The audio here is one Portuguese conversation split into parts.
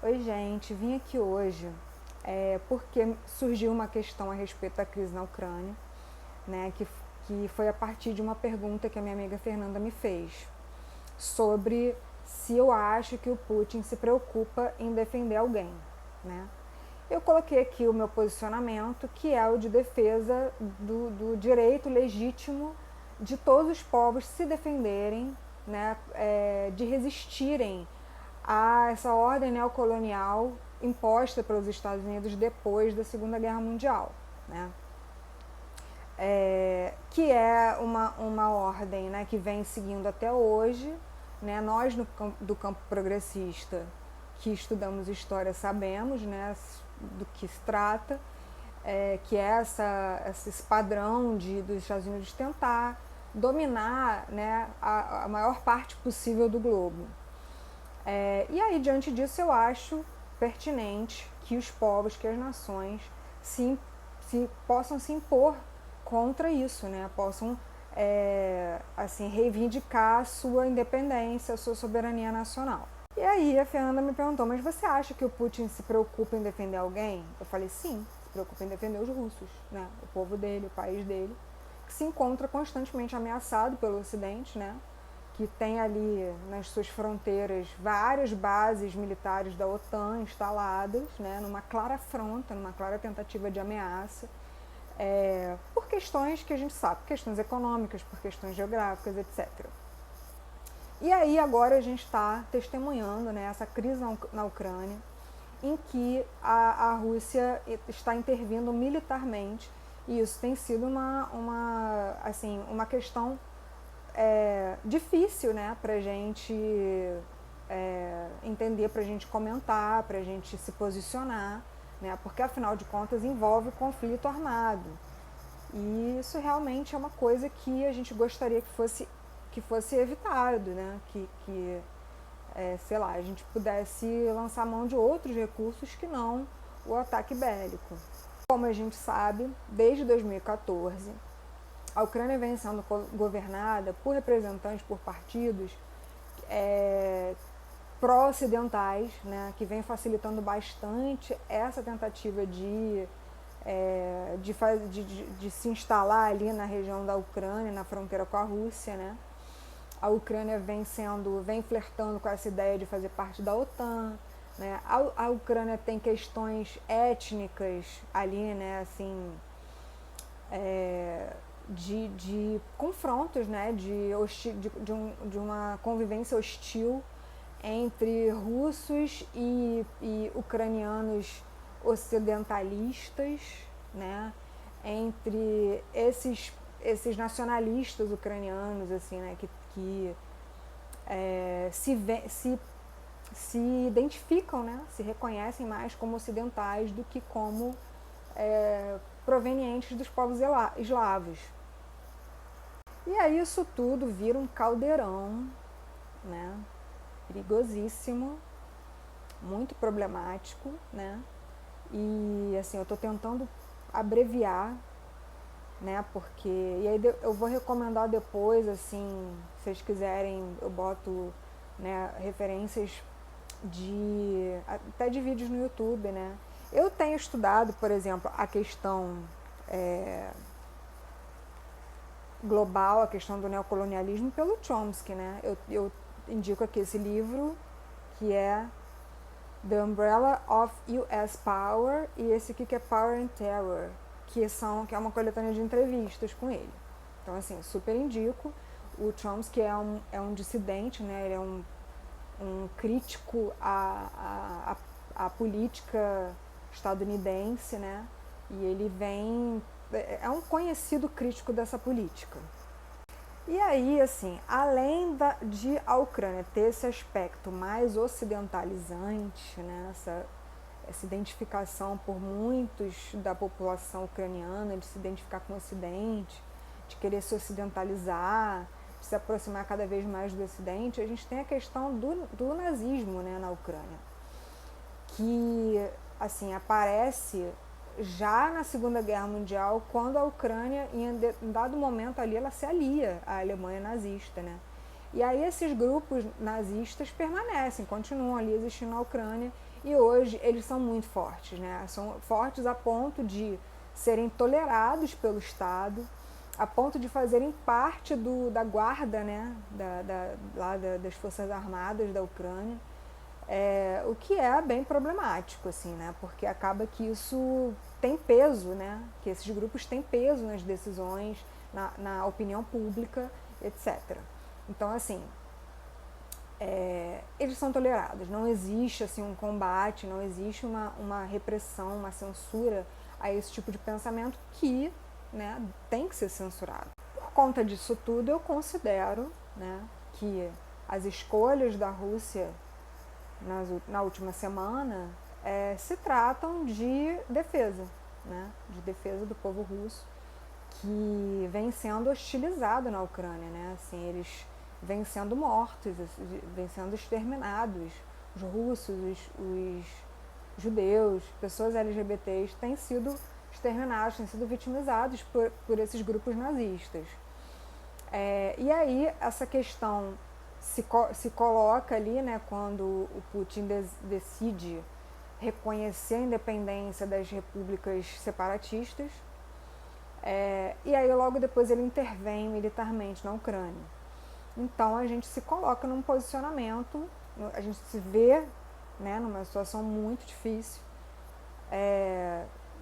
Oi, gente, vim aqui hoje porque surgiu uma questão a respeito da crise na Ucrânia, né, que foi a partir de uma pergunta que a minha amiga Fernanda me fez sobre se eu acho que o Putin se preocupa em defender alguém, né? Eu coloquei aqui o meu posicionamento, que é o de defesa do direito legítimo de todos os povos se defenderem, né, de resistirem a essa ordem neocolonial imposta pelos Estados Unidos depois da Segunda Guerra Mundial, né? Que é uma ordem, né, que vem seguindo até hoje, né? Nós do campo progressista que estudamos história sabemos, né, do que se trata, que é esse padrão dos Estados Unidos tentar dominar, né, a maior parte possível do globo. E aí, diante disso, eu acho pertinente que os povos, que as nações possam se impor contra isso, né? Possam assim, reivindicar a sua independência, a sua soberania nacional. E aí a Fernanda me perguntou, mas você acha que o Putin se preocupa em defender alguém? Eu falei, sim, se preocupa em defender os russos, né? O povo dele, o país dele, que se encontra constantemente ameaçado pelo Ocidente, né? Que tem ali nas suas fronteiras várias bases militares da OTAN instaladas, né, numa clara afronta, numa clara tentativa de ameaça, por questões que a gente sabe, questões econômicas, por questões geográficas, etc. E aí agora a gente está testemunhando, né, essa crise na Ucrânia, em que a Rússia está intervindo militarmente, e isso tem sido uma questão difícil, né, para a gente entender, para a gente comentar, para a gente se posicionar, né, porque afinal de contas envolve conflito armado. E isso realmente é uma coisa que a gente gostaria que fosse evitado, né, sei lá, a gente pudesse lançar mão de outros recursos que não o ataque bélico. Como a gente sabe, desde 2014, a Ucrânia vem sendo governada por representantes, por partidos pró-ocidentais, né, que vem facilitando bastante essa tentativa de se instalar ali na região da Ucrânia, na fronteira com a Rússia, né? A Ucrânia vem flertando com essa ideia de fazer parte da OTAN, né? A Ucrânia tem questões étnicas ali, né, assim, de confrontos, né, de uma convivência hostil entre russos e ucranianos ocidentalistas, né, entre esses nacionalistas ucranianos, assim, né, que se identificam, né, se reconhecem mais como ocidentais do que como provenientes dos povos eslavos. E aí isso tudo vira um caldeirão, né, perigosíssimo, muito problemático, né? E assim, eu estou tentando abreviar, né? Porque e aí eu vou recomendar depois, assim, se vocês quiserem, eu boto, né, referências até de vídeos no YouTube, né? Eu tenho estudado, por exemplo, a questão global, a questão do neocolonialismo pelo Chomsky, né? Eu indico aqui esse livro, que é The Umbrella of U.S. Power, e esse aqui que é Power and Terror, que é uma coletânea de entrevistas com ele. Então, assim, super indico. O Chomsky é um dissidente, né? Ele é um crítico à política estadunidense, né? E ele é um conhecido crítico dessa política. E aí, assim, além de a Ucrânia ter esse aspecto mais ocidentalizante, né, essa identificação por muitos da população ucraniana, de se identificar com o Ocidente, de querer se ocidentalizar, de se aproximar cada vez mais do Ocidente, a gente tem a questão do nazismo, né, na Ucrânia, que assim, aparece já na Segunda Guerra Mundial, quando a Ucrânia, em dado momento ali, ela se alia à Alemanha nazista, né? E aí esses grupos nazistas permanecem, continuam ali existindo na Ucrânia, e hoje eles são muito fortes, né? São fortes a ponto de serem tolerados pelo Estado, a ponto de fazerem parte da guarda, né? Das Forças Armadas da Ucrânia, o que é bem problemático, assim, né? Porque acaba que isso tem peso, né? Que esses grupos têm peso nas decisões, na opinião pública, etc. Então, assim, eles são tolerados, não existe assim um combate, não existe uma repressão, uma censura a esse tipo de pensamento que, né, tem que ser censurado. Por conta disso tudo, eu considero, né, que as escolhas da Rússia na última semana se tratam de defesa, né, de defesa do povo russo, que vem sendo hostilizado na Ucrânia, né? Assim, eles vêm sendo mortos, vêm sendo exterminados. Os russos, os judeus, pessoas LGBTs têm sido exterminados, têm sido vitimizados por esses grupos nazistas. E aí essa questão se coloca ali, né, quando o Putin decide reconhecer a independência das repúblicas separatistas. E aí logo depois ele intervém militarmente na Ucrânia. Então a gente se coloca num posicionamento, a gente se vê, né, numa situação muito difícil,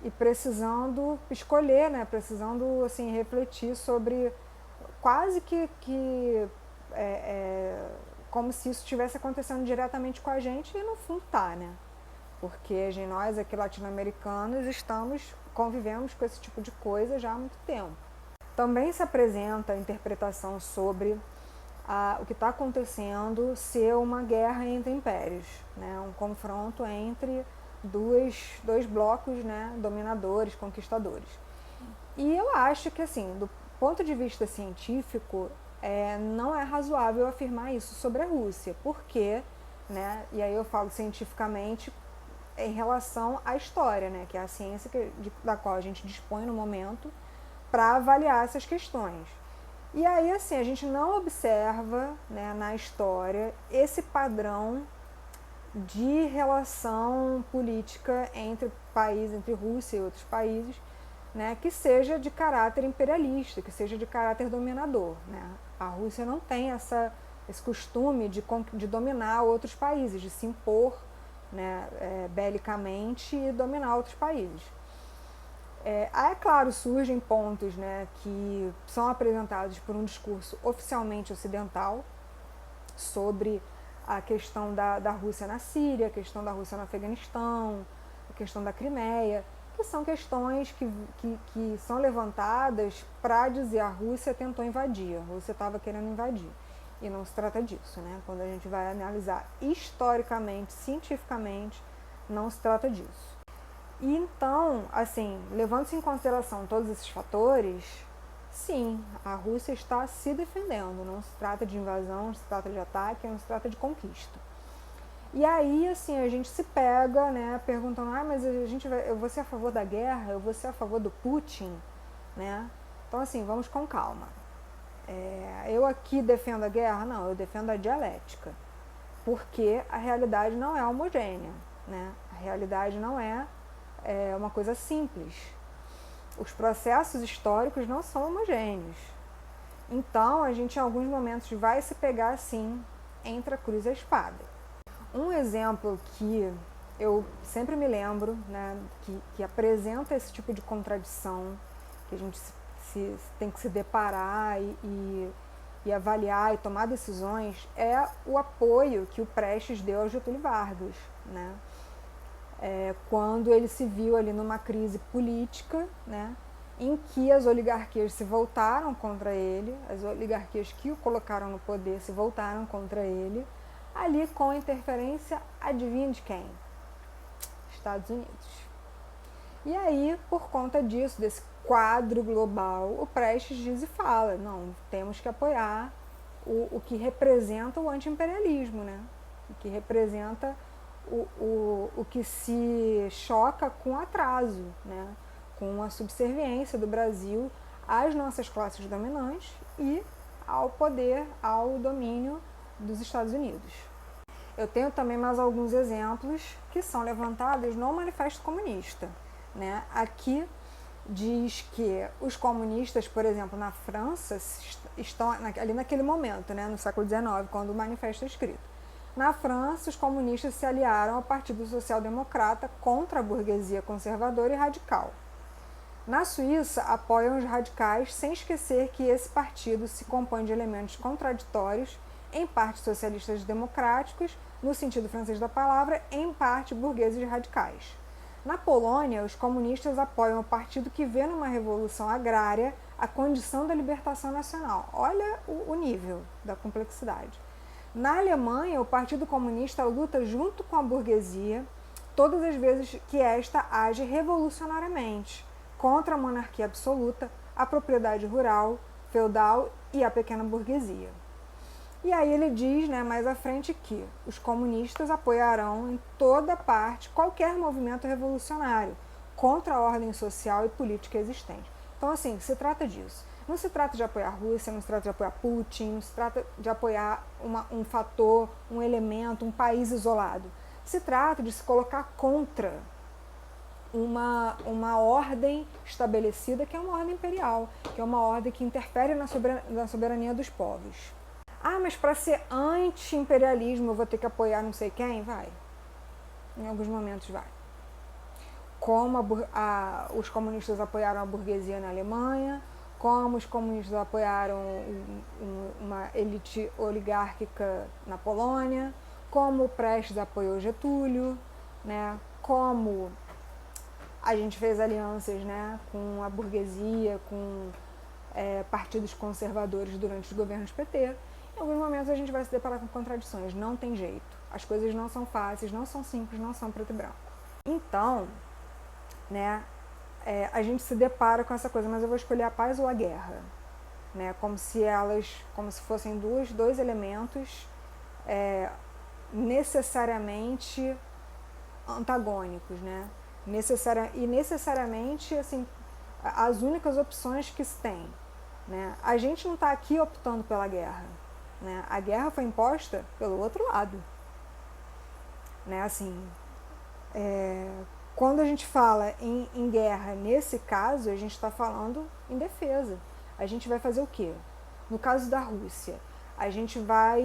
e precisando escolher, né, precisando assim, refletir sobre quase que como se isso estivesse acontecendo diretamente com a gente, e no fundo tá, né? Porque nós aqui latino-americanos convivemos com esse tipo de coisa já há muito tempo. Também se apresenta a interpretação sobre o que está acontecendo ser uma guerra entre impérios, né? Um confronto entre dois blocos, né, dominadores, conquistadores. E eu acho que, assim, do ponto de vista científico, não é razoável afirmar isso sobre a Rússia, porque, né, e aí eu falo cientificamente em relação à história, né, que é a ciência da qual a gente dispõe no momento para avaliar essas questões. E aí, assim, a gente não observa, né, na história esse padrão de relação política entre Rússia e outros países, né, que seja de caráter imperialista, que seja de caráter dominador, né? A Rússia não tem esse costume de dominar outros países, de se impor, né, belicamente e dominar outros países. Aí, claro, surgem pontos, né, que são apresentados por um discurso oficialmente ocidental sobre a questão da Rússia na Síria, a questão da Rússia no Afeganistão, a questão da Crimeia, que são questões que são levantadas para dizer a Rússia tentou invadir, a Rússia estava querendo invadir. E não se trata disso, né? Quando a gente vai analisar historicamente, cientificamente, não se trata disso. E então, assim, levando-se em consideração todos esses fatores, sim, a Rússia está se defendendo. Não se trata de invasão, não se trata de ataque, não se trata de conquista. E aí, assim, a gente se pega, né, perguntando, mas eu vou ser a favor da guerra, eu vou ser a favor do Putin, né? Então, assim, vamos com calma. Eu aqui defendo a guerra? Não, eu defendo a dialética. Porque a realidade não é homogênea, né? A realidade não é uma coisa simples. Os processos históricos não são homogêneos. Então, a gente em alguns momentos vai se pegar assim, entre a cruz e a espada. Um exemplo que eu sempre me lembro, né, que apresenta esse tipo de contradição, que a gente tem que se deparar e avaliar e tomar decisões, é o apoio que o Prestes deu ao Getúlio Vargas, né? Quando ele se viu ali numa crise política, né, em que as oligarquias se voltaram contra ele, as oligarquias que o colocaram no poder se voltaram contra ele, ali com interferência, adivinha de quem? Estados Unidos. E aí, por conta disso, desse quadro global, o Prestes diz e fala, não, temos que apoiar o que representa o anti-imperialismo, né? O que representa o que se choca com atraso, né? Com a subserviência do Brasil às nossas classes dominantes e ao poder, ao domínio dos Estados Unidos. Eu tenho também mais alguns exemplos que são levantados no Manifesto Comunista, né? Aqui diz que os comunistas, por exemplo, na França, estão ali naquele momento, né, no século XIX, quando o manifesto é escrito. Na França, os comunistas se aliaram ao Partido Social Democrata contra a burguesia conservadora e radical. Na Suíça, apoiam os radicais, sem esquecer que esse partido se compõe de elementos contraditórios, em parte socialistas democráticos, no sentido francês da palavra, em parte burgueses radicais. Na Polônia, os comunistas apoiam o partido que vê numa revolução agrária a condição da libertação nacional. Olha o nível da complexidade. Na Alemanha, o Partido Comunista luta junto com a burguesia todas as vezes que esta age revolucionariamente contra a monarquia absoluta, a propriedade rural, feudal e a pequena burguesia. E aí ele diz, né, mais à frente que os comunistas apoiarão em toda parte qualquer movimento revolucionário contra a ordem social e política existente. Então, assim, se trata disso. Não se trata de apoiar a Rússia, não se trata de apoiar Putin, não se trata de apoiar um fator, um elemento, um país isolado. Se trata de se colocar contra uma ordem estabelecida, que é uma ordem imperial, que é uma ordem que interfere na soberania dos povos. Ah, mas para ser anti-imperialismo eu vou ter que apoiar não sei quem? Vai. Em alguns momentos vai. Como os comunistas apoiaram a burguesia na Alemanha, como os comunistas apoiaram uma elite oligárquica na Polônia, como o Prestes apoiou Getúlio, né? Como a gente fez alianças, né, com a burguesia, com partidos conservadores durante os governos PT. Em alguns momentos a gente vai se deparar com contradições, não tem jeito. As coisas não são fáceis, não são simples, não são preto e branco. Então, né, a gente se depara com essa coisa, mas eu vou escolher a paz ou a guerra, né, como se fossem dois elementos necessariamente antagônicos, né, necessariamente, assim, as únicas opções que se tem, né. A gente não está aqui optando pela guerra, né, a guerra foi imposta pelo outro lado, né, assim, quando a gente fala em guerra, nesse caso, a gente está falando em defesa. A gente vai fazer o quê? No caso da Rússia, a gente vai,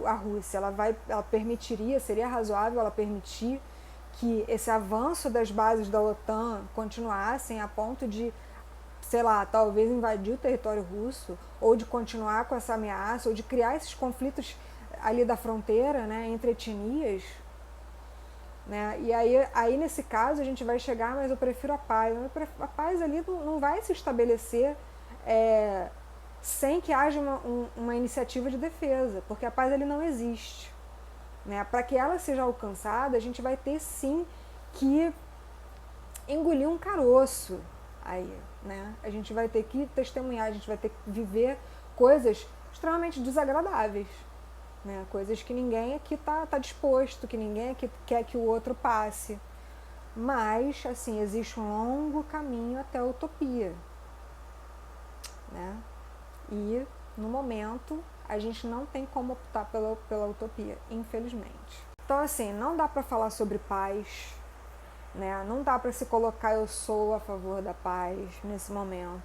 a Rússia, ela permitiria, seria razoável ela permitir que esse avanço das bases da OTAN continuassem a ponto de, sei lá, talvez invadir o território russo, ou de continuar com essa ameaça, ou de criar esses conflitos ali da fronteira, né, entre etnias, né? E aí nesse caso a gente vai chegar, mas eu prefiro a paz. A paz ali não vai se estabelecer sem que haja uma iniciativa de defesa, porque a paz ali não existe, né? Para que ela seja alcançada, a gente vai ter sim que engolir um caroço aí, né? A gente vai ter que testemunhar, a gente vai ter que viver coisas extremamente desagradáveis, né? Coisas que ninguém aqui tá disposto, que ninguém aqui quer que o outro passe. Mas, assim, existe um longo caminho até a utopia, né? E, no momento, a gente não tem como optar pela utopia, infelizmente. Então, assim, não dá para falar sobre paz, né? Não dá para se colocar eu sou a favor da paz nesse momento,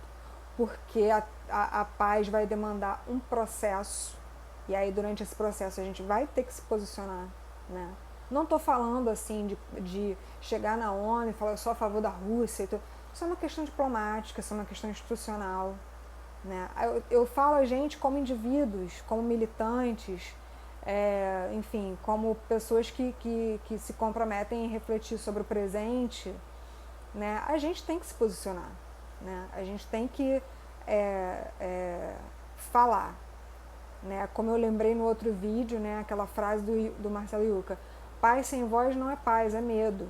porque a paz vai demandar um processo. E aí, durante esse processo, a gente vai ter que se posicionar, né? Não estou falando, assim, de chegar na ONU e falar eu sou a favor da Rússia. Isso é uma questão diplomática, isso é uma questão institucional, né? Eu falo a gente como indivíduos, como militantes, enfim, como pessoas que se comprometem em refletir sobre o presente, né? A gente tem que se posicionar, né? A gente tem que falar. Né, como eu lembrei no outro vídeo, né, aquela frase do Marcelo Yuca, paz sem voz não é paz, é medo,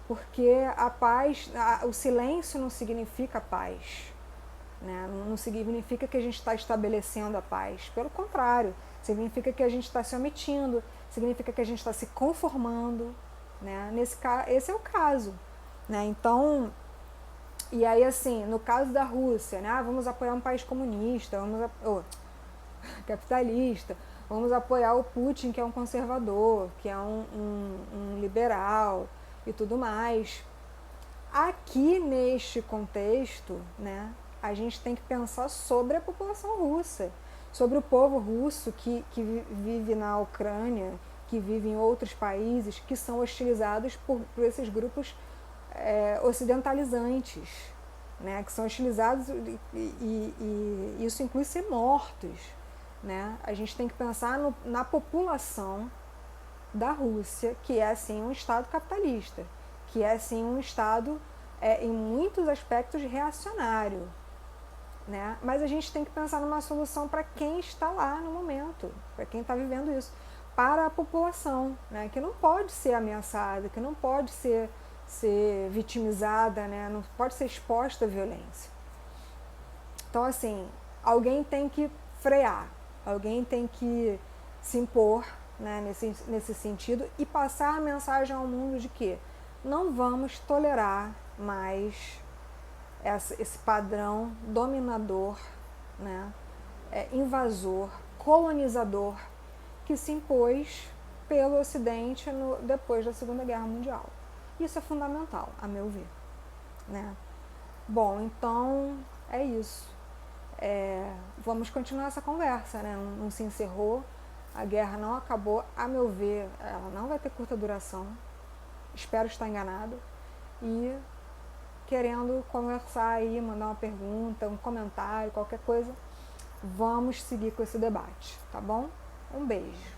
porque a paz, o silêncio não significa paz, né, não significa que a gente está estabelecendo a paz, pelo contrário, significa que a gente está se omitindo, significa que a gente está se conformando, né, esse é o caso, né, então, e aí assim, no caso da Rússia, né, vamos apoiar um país comunista, capitalista, vamos apoiar o Putin, que é um conservador, que é um liberal e tudo mais. Aqui neste contexto, né, a gente tem que pensar sobre a população russa, sobre o povo russo que vive na Ucrânia, que vive em outros países, que são hostilizados por esses grupos ocidentalizantes, né, que são hostilizados e isso inclui ser mortos. Né? A gente tem que pensar na população da Rússia, que é sim um Estado capitalista, que é sim um Estado em muitos aspectos reacionário. Né? Mas a gente tem que pensar numa solução para quem está lá no momento, para quem está vivendo isso, para a população, né? Que não pode ser ameaçada, que não pode ser vitimizada, né? Não pode ser exposta à violência. Então, assim, alguém tem que frear, alguém tem que se impor, né, nesse sentido e passar a mensagem ao mundo de que não vamos tolerar mais esse padrão dominador, né, invasor, colonizador que se impôs pelo Ocidente depois da Segunda Guerra Mundial. Isso é fundamental, a meu ver. Né? Bom, então é isso. Vamos continuar essa conversa, né? Não se encerrou, a guerra não acabou, a meu ver, ela não vai ter curta duração, espero estar enganado, e querendo conversar aí, mandar uma pergunta, um comentário, qualquer coisa, vamos seguir com esse debate, tá bom? Um beijo.